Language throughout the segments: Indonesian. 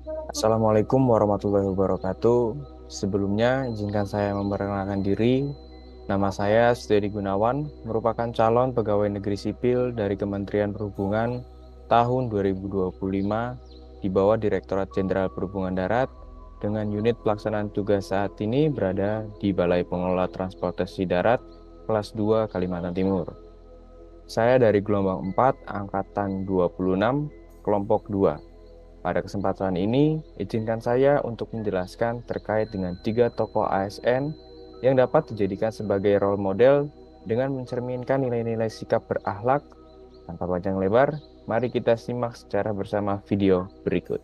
Assalamualaikum warahmatullahi wabarakatuh. Sebelumnya, izinkan saya memperkenalkan diri. Nama saya Sudadi Gunawan, merupakan calon pegawai negeri sipil dari Kementerian Perhubungan tahun 2025 di bawah Direktorat Jenderal Perhubungan Darat dengan unit pelaksanaan tugas saat ini berada di Balai Pengelola Transportasi Darat kelas 2 Kalimantan Timur. Saya dari gelombang 4 angkatan 26 kelompok 2. Pada kesempatan ini, izinkan saya untuk menjelaskan terkait dengan tiga tokoh ASN yang dapat dijadikan sebagai role model dengan mencerminkan nilai-nilai sikap berakhlak. Tanpa panjang lebar, mari kita simak secara bersama video berikut.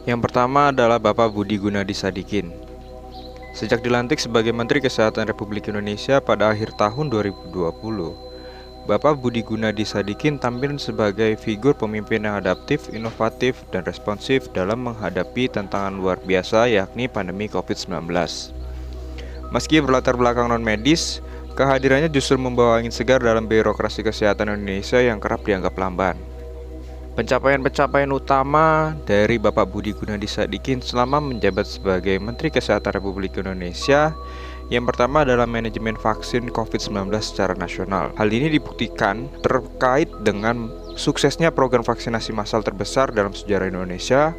Yang pertama adalah Bapak Budi Gunadi Sadikin. Sejak dilantik sebagai Menteri Kesehatan Republik Indonesia pada akhir tahun 2020, Bapak Budi Gunadi Sadikin tampil sebagai figur pemimpin yang adaptif, inovatif, dan responsif dalam menghadapi tantangan luar biasa yakni pandemi COVID-19. Meski berlatar belakang non-medis, kehadirannya justru membawa angin segar dalam birokrasi kesehatan Indonesia yang kerap dianggap lamban. Pencapaian-pencapaian utama dari Bapak Budi Gunadi Sadikin selama menjabat sebagai Menteri Kesehatan Republik Indonesia yang pertama adalah manajemen vaksin COVID-19 secara nasional. Hal ini dibuktikan terkait dengan suksesnya program vaksinasi massal terbesar dalam sejarah Indonesia,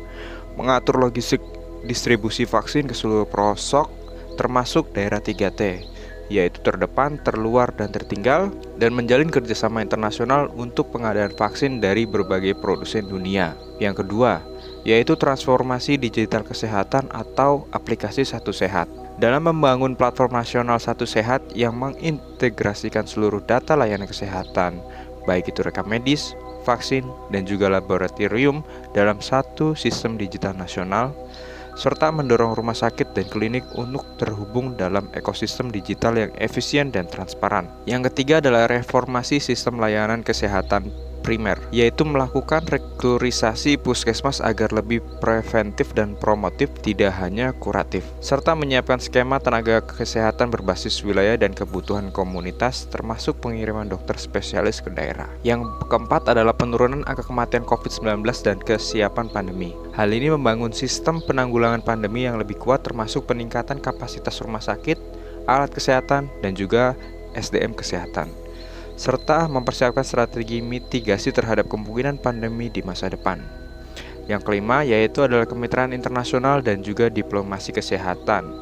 mengatur logistik distribusi vaksin ke seluruh pelosok termasuk daerah 3T, yaitu terdepan, terluar, dan tertinggal, dan menjalin kerjasama internasional untuk pengadaan vaksin dari berbagai produsen dunia. Yang kedua, yaitu transformasi digital kesehatan atau aplikasi Satu Sehat. Dalam membangun platform nasional Satu Sehat yang mengintegrasikan seluruh data layanan kesehatan, baik itu rekam medis, vaksin, dan juga laboratorium dalam satu sistem digital nasional, serta mendorong rumah sakit dan klinik untuk terhubung dalam ekosistem digital yang efisien dan transparan. Yang ketiga adalah reformasi sistem layanan kesehatan primer, yaitu melakukan rekrutisasi puskesmas agar lebih preventif dan promotif, tidak hanya kuratif, serta menyiapkan skema tenaga kesehatan berbasis wilayah dan kebutuhan komunitas, termasuk pengiriman dokter spesialis ke daerah. Yang keempat adalah penurunan angka kematian COVID-19 dan kesiapan pandemi. Hal ini membangun sistem penanggulangan pandemi yang lebih kuat, termasuk peningkatan kapasitas rumah sakit, alat kesehatan, dan juga SDM kesehatan, serta mempersiapkan strategi mitigasi terhadap kemungkinan pandemi di masa depan. Yang kelima yaitu adalah kemitraan internasional dan juga diplomasi kesehatan,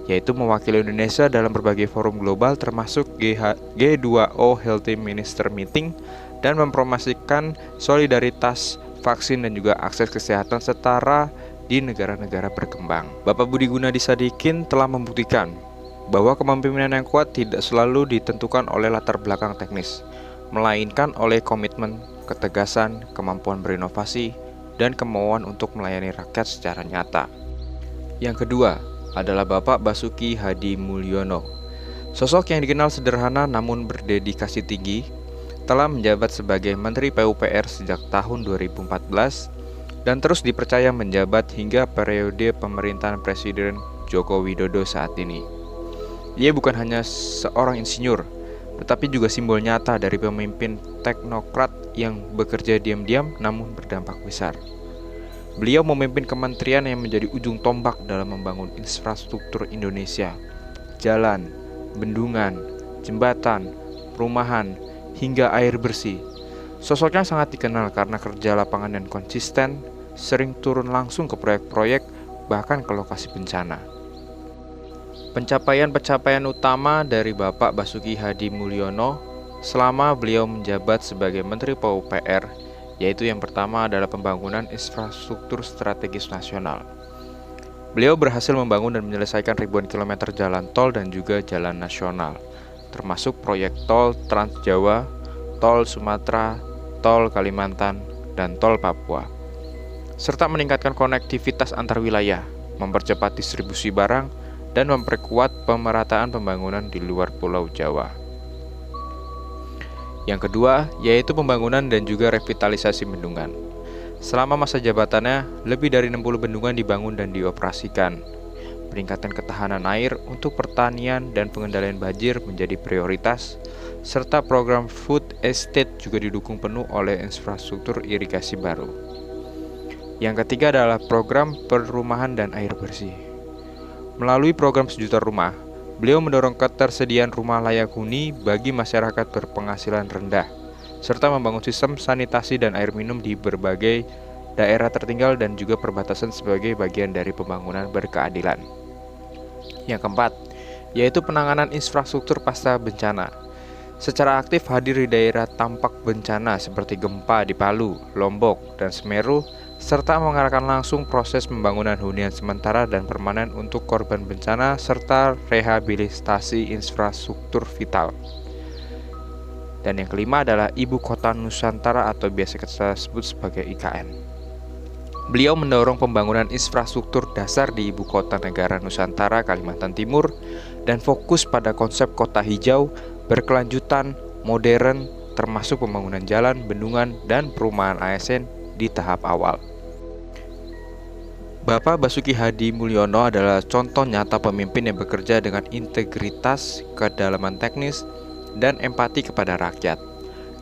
yaitu mewakili Indonesia dalam berbagai forum global termasuk G2O Healthy Minister Meeting dan mempromosikan solidaritas vaksin dan juga akses kesehatan setara di negara-negara berkembang. Bapak Budi Gunadi Sadikin telah membuktikan bahwa kepemimpinan yang kuat tidak selalu ditentukan oleh latar belakang teknis, melainkan oleh komitmen, ketegasan, kemampuan berinovasi, dan kemauan untuk melayani rakyat secara nyata. Yang kedua adalah Bapak Basuki Hadi Mulyono. Sosok yang dikenal sederhana namun berdedikasi tinggi, telah menjabat sebagai Menteri PUPR sejak tahun 2014 dan terus dipercaya menjabat hingga periode pemerintahan Presiden Joko Widodo saat ini. Ia bukan hanya seorang insinyur, tetapi juga simbol nyata dari pemimpin teknokrat yang bekerja diam-diam namun berdampak besar. Beliau memimpin kementerian yang menjadi ujung tombak dalam membangun infrastruktur Indonesia, jalan, bendungan, jembatan, perumahan, hingga air bersih. Sosoknya sangat dikenal karena kerja lapangan yang konsisten, sering turun langsung ke proyek-proyek, bahkan ke lokasi bencana. Pencapaian-pencapaian utama dari Bapak Basuki Hadi Mulyono selama beliau menjabat sebagai Menteri PUPR, yaitu yang pertama adalah pembangunan infrastruktur strategis nasional. Beliau berhasil membangun dan menyelesaikan ribuan kilometer jalan tol dan juga jalan nasional, termasuk proyek tol Trans Jawa, tol Sumatera, tol Kalimantan, dan tol Papua, serta meningkatkan konektivitas antar wilayah, mempercepat distribusi barang, dan memperkuat pemerataan pembangunan di luar Pulau Jawa. Yang kedua, yaitu pembangunan dan juga revitalisasi bendungan. Selama masa jabatannya, lebih dari 60 bendungan dibangun dan dioperasikan. Peningkatan ketahanan air untuk pertanian dan pengendalian banjir menjadi prioritas, serta program food estate juga didukung penuh oleh infrastruktur irigasi baru. Yang ketiga adalah program perumahan dan air bersih. Melalui program Sejuta Rumah, beliau mendorong ketersediaan rumah layak huni bagi masyarakat berpenghasilan rendah, serta membangun sistem sanitasi dan air minum di berbagai daerah tertinggal dan juga perbatasan sebagai bagian dari pembangunan berkeadilan. Yang keempat, yaitu penanganan infrastruktur pasca bencana. Secara aktif hadir di daerah tampak bencana seperti gempa di Palu, Lombok, dan Semeru, serta mengarahkan langsung proses pembangunan hunian sementara dan permanen untuk korban bencana serta rehabilitasi infrastruktur vital. Dan yang kelima adalah Ibu Kota Nusantara atau biasa kita sebut sebagai IKN. Beliau mendorong pembangunan infrastruktur dasar di Ibu Kota Negara Nusantara Kalimantan Timur dan fokus pada konsep kota hijau, berkelanjutan, modern, termasuk pembangunan jalan, bendungan, dan perumahan ASN di tahap awal. Bapak Basuki Hadi Mulyono adalah contoh nyata pemimpin yang bekerja dengan integritas, kedalaman teknis, dan empati kepada rakyat.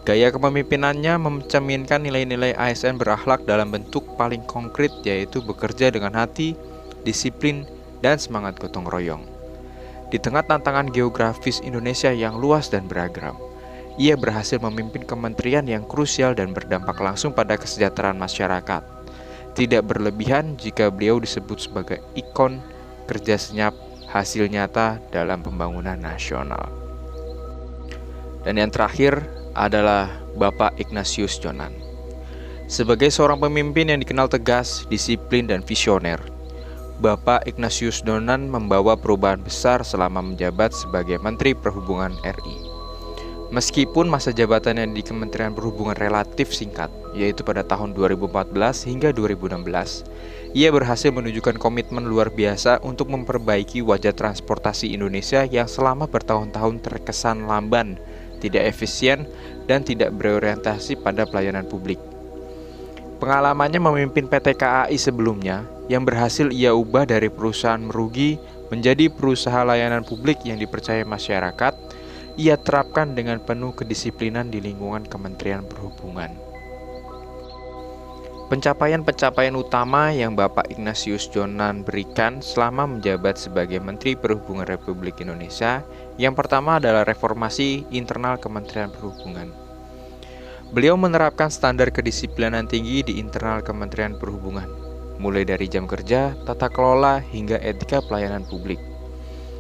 Gaya kepemimpinannya mencerminkan nilai-nilai ASN berakhlak dalam bentuk paling konkret, yaitu bekerja dengan hati, disiplin, dan semangat gotong royong. Di tengah tantangan geografis Indonesia yang luas dan beragam, ia berhasil memimpin kementerian yang krusial dan berdampak langsung pada kesejahteraan masyarakat. Tidak berlebihan jika beliau disebut sebagai ikon kerja senyap hasil nyata dalam pembangunan nasional. Dan yang terakhir adalah Bapak Ignatius Jonan. Sebagai seorang pemimpin yang dikenal tegas, disiplin, dan visioner, Bapak Ignatius Jonan membawa perubahan besar selama menjabat sebagai Menteri Perhubungan RI. Meskipun masa jabatannya di Kementerian Perhubungan relatif singkat, yaitu pada tahun 2014 hingga 2016, ia berhasil menunjukkan komitmen luar biasa untuk memperbaiki wajah transportasi Indonesia yang selama bertahun-tahun terkesan lamban, tidak efisien, dan tidak berorientasi pada pelayanan publik. Pengalamannya memimpin PT KAI sebelumnya, yang berhasil ia ubah dari perusahaan merugi menjadi perusahaan layanan publik yang dipercaya masyarakat, ia terapkan dengan penuh kedisiplinan di lingkungan Kementerian Perhubungan. Pencapaian-pencapaian utama yang Bapak Ignatius Jonan berikan selama menjabat sebagai Menteri Perhubungan Republik Indonesia, yang pertama adalah reformasi internal Kementerian Perhubungan. Beliau menerapkan standar kedisiplinan tinggi di internal Kementerian Perhubungan, mulai dari jam kerja, tata kelola, hingga etika pelayanan publik,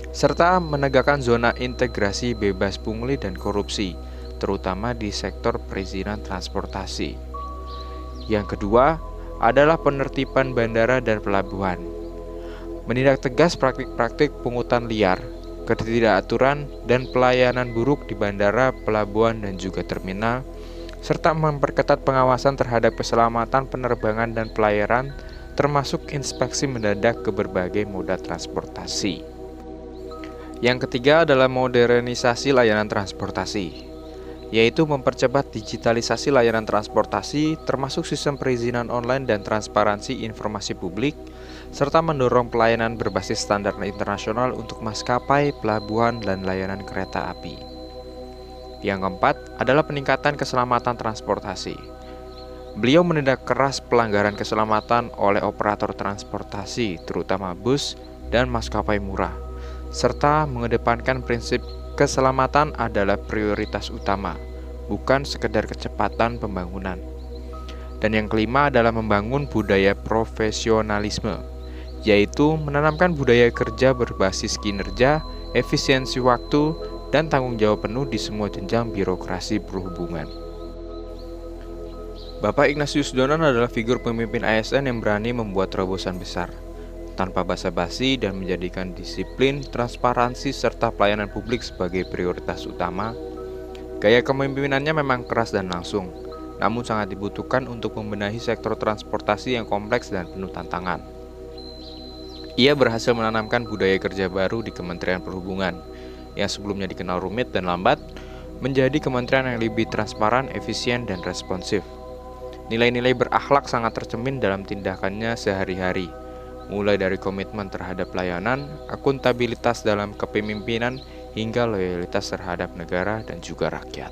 serta menegakkan zona integrasi bebas pungli dan korupsi, terutama di sektor perizinan transportasi. Yang kedua adalah penertiban bandara dan pelabuhan. Menindak tegas praktik-praktik pungutan liar, ketidakaturan, dan pelayanan buruk di bandara, pelabuhan, dan juga terminal, serta memperketat pengawasan terhadap keselamatan penerbangan dan pelayaran, termasuk inspeksi mendadak ke berbagai moda transportasi. Yang ketiga adalah modernisasi layanan transportasi, yaitu mempercepat digitalisasi layanan transportasi, termasuk sistem perizinan online dan transparansi informasi publik, serta mendorong pelayanan berbasis standar internasional untuk maskapai, pelabuhan, dan layanan kereta api. Yang keempat adalah peningkatan keselamatan transportasi. Beliau menindak keras pelanggaran keselamatan oleh operator transportasi, terutama bus dan maskapai murah, serta mengedepankan prinsip keselamatan adalah prioritas utama, bukan sekedar kecepatan pembangunan. Dan yang kelima adalah membangun budaya profesionalisme, yaitu menanamkan budaya kerja berbasis kinerja, efisiensi waktu, dan tanggung jawab penuh di semua jenjang birokrasi perhubungan. Bapak Ignatius Jonan adalah figur pemimpin ASN yang berani membuat terobosan besar, tanpa basa-basi, dan menjadikan disiplin, transparansi, serta pelayanan publik sebagai prioritas utama. Gaya kepemimpinannya memang keras dan langsung, namun sangat dibutuhkan untuk membenahi sektor transportasi yang kompleks dan penuh tantangan. Ia berhasil menanamkan budaya kerja baru di Kementerian Perhubungan, yang sebelumnya dikenal rumit dan lambat, menjadi kementerian yang lebih transparan, efisien, dan responsif. Nilai-nilai berakhlak sangat tercermin dalam tindakannya sehari-hari, mulai dari komitmen terhadap pelayanan, akuntabilitas dalam kepemimpinan, hingga loyalitas terhadap negara dan juga rakyat.